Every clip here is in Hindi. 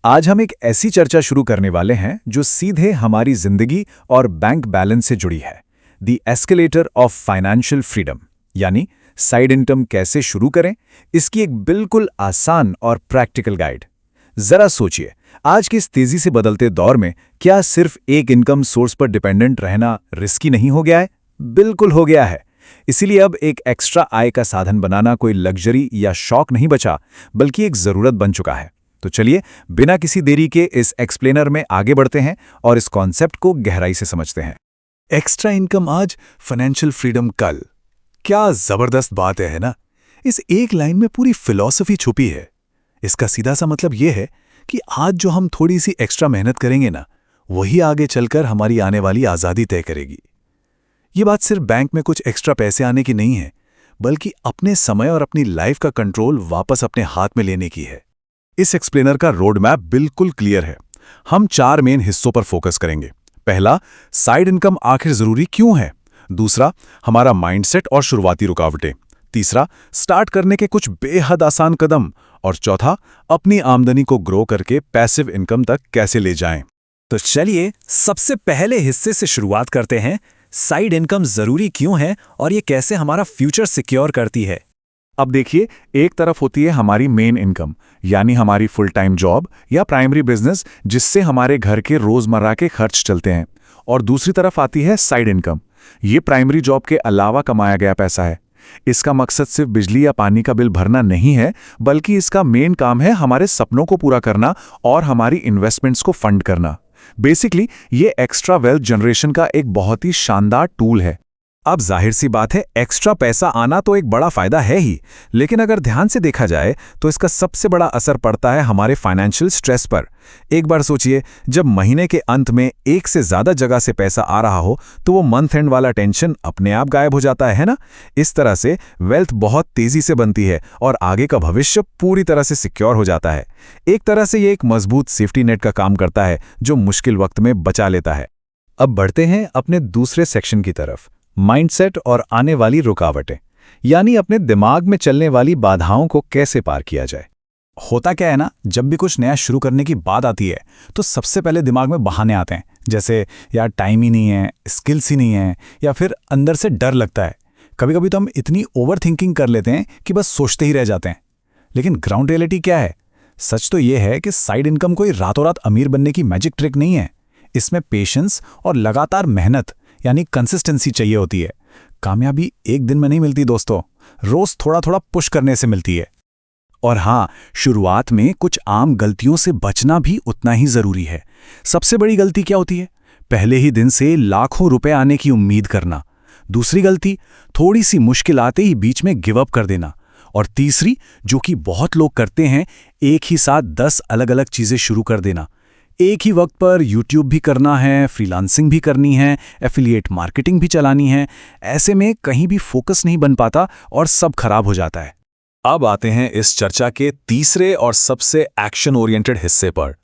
आज हम एक ऐसी चर्चा शुरू करने वाले हैं जो सीधे हमारी जिंदगी और बैंक बैलेंस से जुड़ी है। The escalator of financial freedom, यानी साइड इनकम कैसे शुरू करें, इसकी एक बिल्कुल आसान और प्रैक्टिकल गाइड। जरा सोचिए, आज के इस तेजी से बदलते दौर में क्या सिर्फ एक इनकम सोर्स पर डिपेंडेंट रहना रिस्की नहीं हो गया है? बिल्कुल हो गया है। इसीलिए अब एक एक्स्ट्रा आय का साधन बनाना कोई लग्जरी या शौक नहीं बचा, बल्कि एक जरूरत बन चुका है। तो चलिए, बिना किसी देरी के इस एक्सप्लेनर में आगे बढ़ते हैं और इस कॉन्सेप्ट को गहराई से समझते हैं। एक्स्ट्रा इनकम आज, फाइनेंशियल फ्रीडम कल। क्या जबरदस्त बात है ना? इस एक लाइन में पूरी फिलॉसफी छुपी है। इसका सीधा सा मतलब यह है कि आज जो हम थोड़ी सी एक्स्ट्रा मेहनत करेंगे ना, वही आगे चलकर हमारी आने वाली आज़ादी तय करेगी। ये बात सिर्फ बैंक में कुछ एक्स्ट्रा पैसे आने की नहीं है, बल्कि अपने समय और अपनी लाइफ का कंट्रोल वापस अपने हाथ में लेने की है। इस एक्सप्लेनर का रोड मैप बिल्कुल क्लियर है। हम 4 मेन हिस्सों पर फोकस करेंगे। पहला, साइड इनकम आखिर जरूरी क्यों है। दूसरा, हमारा माइंडसेट और शुरुआती रुकावटें। तीसरा, स्टार्ट करने के कुछ बेहद आसान कदम। और चौथा, अपनी आमदनी को ग्रो करके पैसिव इनकम तक कैसे ले जाएं। तो चलिए, सबसे पहले हिस्से से शुरुआत करते हैं। साइड इनकम जरूरी क्यों है और ये कैसे हमारा फ्यूचर सिक्योर करती है। अब देखिए, एक तरफ होती है हमारी मेन इनकम, यानी हमारी फुल टाइम जॉब या प्राइमरी बिजनेस, जिससे हमारे घर के रोजमर्रा के खर्च चलते हैं। और दूसरी तरफ आती है साइड इनकम। ये प्राइमरी जॉब के अलावा कमाया गया पैसा है। इसका मकसद सिर्फ बिजली या पानी का बिल भरना नहीं है, बल्कि इसका मेन काम है हमारे सपनों को पूरा करना और हमारी इन्वेस्टमेंट्स को फंड करना। बेसिकली ये एक्स्ट्रा वेल्थ जनरेशन का एक बहुत ही शानदार टूल है। अब जाहिर सी बात है, एक्स्ट्रा पैसा आना तो एक बड़ा फायदा है ही, लेकिन अगर ध्यान से देखा जाए तो इसका सबसे बड़ा असर पड़ता है हमारे फाइनेंशियल स्ट्रेस पर। एक बार सोचिए, जब महीने के अंत में एक से ज्यादा जगह से पैसा आ रहा हो तो वो मंथ एंड वाला टेंशन अपने आप गायब हो जाता है ना। इस तरह से वेल्थ बहुत तेजी से बनती है और आगे का भविष्य पूरी तरह से सिक्योर हो जाता है। एक तरह से ये एक मजबूत सेफ्टी नेट का काम करता है जो मुश्किल वक्त में बचा लेता है। अब बढ़ते हैं अपने दूसरे सेक्शन की तरफ, माइंडसेट और आने वाली रुकावटें, यानी अपने दिमाग में चलने वाली बाधाओं को कैसे पार किया जाए। होता क्या है ना, जब भी कुछ नया शुरू करने की बात आती है तो सबसे पहले दिमाग में बहाने आते हैं, जैसे यार टाइम ही नहीं है, स्किल्स ही नहीं है, या फिर अंदर से डर लगता है। कभी कभी तो हम इतनी ओवर थिंकिंग कर लेते हैं कि बस सोचते ही रह जाते हैं। लेकिन ग्राउंड रियलिटी क्या है? सच तो यह है कि साइड इनकम कोई रातों रात अमीर बनने की मैजिक ट्रिक नहीं है। इसमें पेशेंस और लगातार मेहनत यानी कंसिस्टेंसी चाहिए होती है। कामयाबी एक दिन में नहीं मिलती दोस्तों, रोज थोड़ा थोड़ा पुश करने से मिलती है। और हाँ, शुरुआत में कुछ आम गलतियों से बचना भी उतना ही जरूरी है। सबसे बड़ी गलती क्या होती है? पहले ही दिन से लाखों रुपए आने की उम्मीद करना। दूसरी गलती, थोड़ी सी मुश्किल आते ही बीच में गिव अप कर देना। और तीसरी, जो कि बहुत लोग करते हैं, एक ही साथ 10 अलग अलग चीजें शुरू कर देना। एक ही वक्त पर यूट्यूब भी करना है, फ्रीलांसिंग भी करनी है, एफिलिएट मार्केटिंग भी चलानी है। ऐसे में कहीं भी फोकस नहीं बन पाता और सब खराब हो जाता है। अब आते हैं इस चर्चा के तीसरे और सबसे एक्शन ओरिएंटेड हिस्से पर,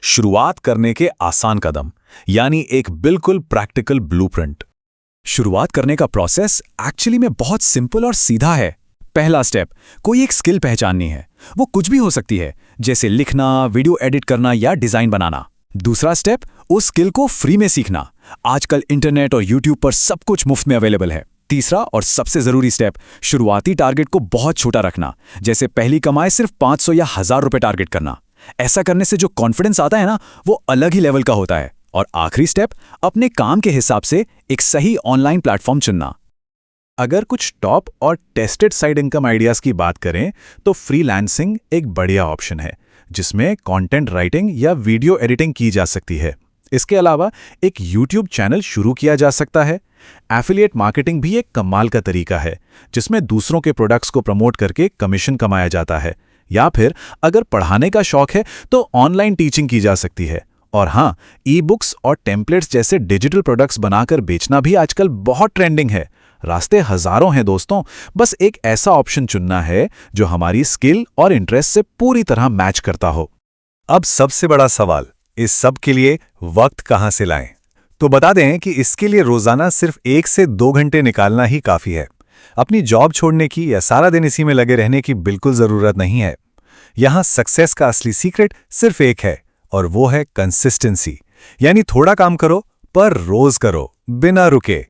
शुरुआत करने के आसान कदम, यानी एक बिल्कुल प्रैक्टिकल ब्लूप्रिंट। शुरुआत करने का प्रोसेस एक्चुअली में बहुत सिंपल और सीधा है। पहला स्टेप, कोई एक स्किल पहचाननी है। वो कुछ भी हो सकती है, जैसे लिखना, वीडियो एडिट करना या डिजाइन बनाना। दूसरा स्टेप, उस स्किल को फ्री में सीखना। आजकल इंटरनेट और यूट्यूब पर सब कुछ मुफ्त में अवेलेबल है। तीसरा और सबसे जरूरी स्टेप, शुरुआती टारगेट को बहुत छोटा रखना, जैसे पहली कमाई सिर्फ 500 या 1000 रुपए टारगेट करना। ऐसा करने से जो कॉन्फिडेंस आता है ना, वो अलग ही लेवल का होता है। और आखिरी स्टेप, अपने काम के हिसाब से एक सही ऑनलाइन प्लेटफॉर्म चुनना। अगर कुछ टॉप और टेस्टेड साइड इनकम आइडियाज की बात करें तो फ्रीलांसिंग एक बढ़िया ऑप्शन है, जिसमें कंटेंट राइटिंग या वीडियो एडिटिंग की जा सकती है। इसके अलावा एक यूट्यूब चैनल शुरू किया जा सकता है। एफिलिएट मार्केटिंग भी एक कमाल का तरीका है, जिसमें दूसरों के प्रोडक्ट्स को प्रमोट करके कमीशन कमाया जाता है। या फिर अगर पढ़ाने का शौक है तो ऑनलाइन टीचिंग की जा सकती है। और हाँ, ई बुक्स और टेम्पलेट्स जैसे डिजिटल प्रोडक्ट्स बनाकर बेचना भी आजकल बहुत ट्रेंडिंग है। रास्ते हजारों हैं दोस्तों, बस एक ऐसा ऑप्शन चुनना है जो हमारी स्किल और इंटरेस्ट से पूरी तरह मैच करता हो। अब सबसे बड़ा सवाल, इस सब के लिए वक्त कहां से लाएं? तो बता दें कि इसके लिए रोजाना सिर्फ 1 से 2 घंटे निकालना ही काफी है। अपनी जॉब छोड़ने की या सारा दिन इसी में लगे रहने की बिल्कुल जरूरत नहीं है। यहां सक्सेस का असली सीक्रेट सिर्फ एक है, और वो है कंसिस्टेंसी, यानी थोड़ा काम करो पर रोज करो, बिना रुके।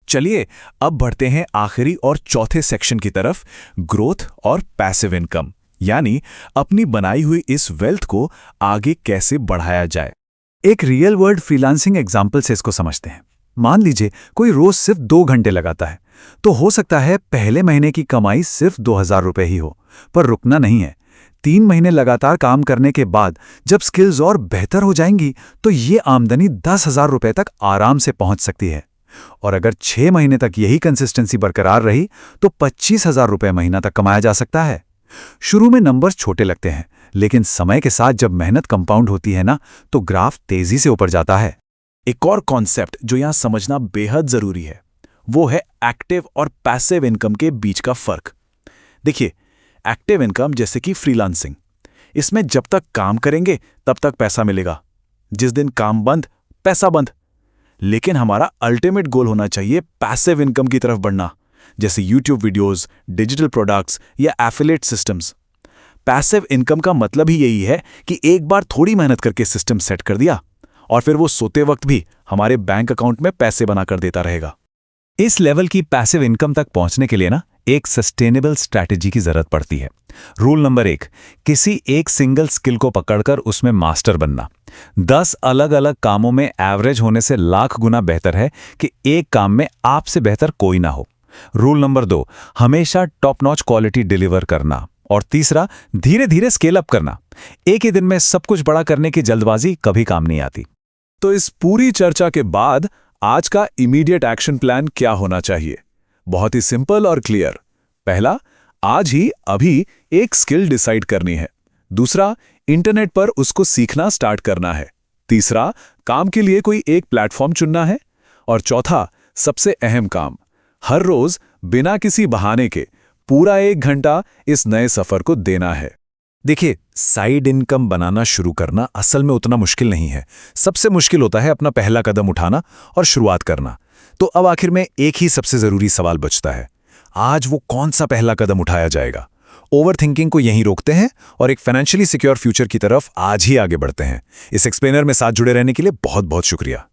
चलिए अब बढ़ते हैं आखिरी और चौथे सेक्शन की तरफ, ग्रोथ और पैसिव इनकम, यानी अपनी बनाई हुई इस वेल्थ को आगे कैसे बढ़ाया जाए। एक रियल वर्ल्ड फ्रीलांसिंग एग्जाम्पल से इसको समझते हैं। मान लीजिए कोई रोज सिर्फ 2 घंटे लगाता है, तो हो सकता है पहले महीने की कमाई सिर्फ 2000 रुपए ही हो, पर रुकना नहीं है। 3 महीने लगातार काम करने के बाद जब स्किल्स और बेहतर हो जाएंगी तो ये आमदनी 10,000 रुपए तक आराम से पहुंच सकती है। और अगर 6 महीने तक यही कंसिस्टेंसी बरकरार रही तो 25,000 रुपए महीना तक कमाया जा सकता है। शुरू में नंबर्स छोटे लगते हैं, लेकिन समय के साथ जब मेहनत कंपाउंड होती है ना, तो ग्राफ तेजी से ऊपर जाता है। एक और कॉन्सेप्ट जो यहां समझना बेहद जरूरी है, वो है एक्टिव और पैसिव इनकम के बीच का फर्क। देखिए, एक्टिव इनकम जैसे कि फ्रीलांसिंग, इसमें जब तक काम करेंगे तब तक पैसा मिलेगा, जिस दिन काम बंद पैसा बंद। लेकिन हमारा अल्टीमेट गोल होना चाहिए पैसिव इनकम की तरफ बढ़ना, जैसे यूट्यूब वीडियोस, डिजिटल प्रोडक्ट्स या एफिलिएट सिस्टम्स। पैसिव इनकम का मतलब ही यही है कि एक बार थोड़ी मेहनत करके सिस्टम सेट कर दिया और फिर वो सोते वक्त भी हमारे बैंक अकाउंट में पैसे बनाकर देता रहेगा। इस लेवल की पैसिव इनकम तक पहुंचने के लिए ना एक सस्टेनेबल स्ट्रैटेजी की जरूरत पड़ती है। रूल नंबर 1, किसी एक सिंगल स्किल को पकड़कर उसमें मास्टर बनना। 10 अलग अलग कामों में एवरेज होने से लाख गुना बेहतर है कि एक काम में आपसे बेहतर कोई ना हो। रूल नंबर 2, हमेशा टॉप नॉच क्वालिटी डिलीवर करना। और तीसरा, धीरे धीरे स्केल अप करना। एक ही दिन में सब कुछ बड़ा करने की जल्दबाजी कभी काम नहीं आती। तो इस पूरी चर्चा के बाद आज का इमीडिएट एक्शन प्लान क्या होना चाहिए? बहुत ही सिंपल और क्लियर। पहला, आज ही अभी एक स्किल डिसाइड करनी है। दूसरा, इंटरनेट पर उसको सीखना स्टार्ट करना है। तीसरा, काम के लिए कोई एक प्लेटफॉर्म चुनना है। और चौथा, सबसे अहम काम, हर रोज बिना किसी बहाने के पूरा 1 घंटा इस नए सफर को देना है। देखिए, साइड इनकम बनाना शुरू करना असल में उतना मुश्किल नहीं है। सबसे मुश्किल होता है अपना पहला कदम उठाना और शुरुआत करना। तो अब आखिर में एक ही सबसे जरूरी सवाल बचता है, आज वो कौन सा पहला कदम उठाया जाएगा? ओवरथिंकिंग को यहीं रोकते हैं और एक फाइनेंशियली सिक्योर फ्यूचर की तरफ आज ही आगे बढ़ते हैं। इस एक्सप्लेनर में साथ जुड़े रहने के लिए बहुत बहुत शुक्रिया।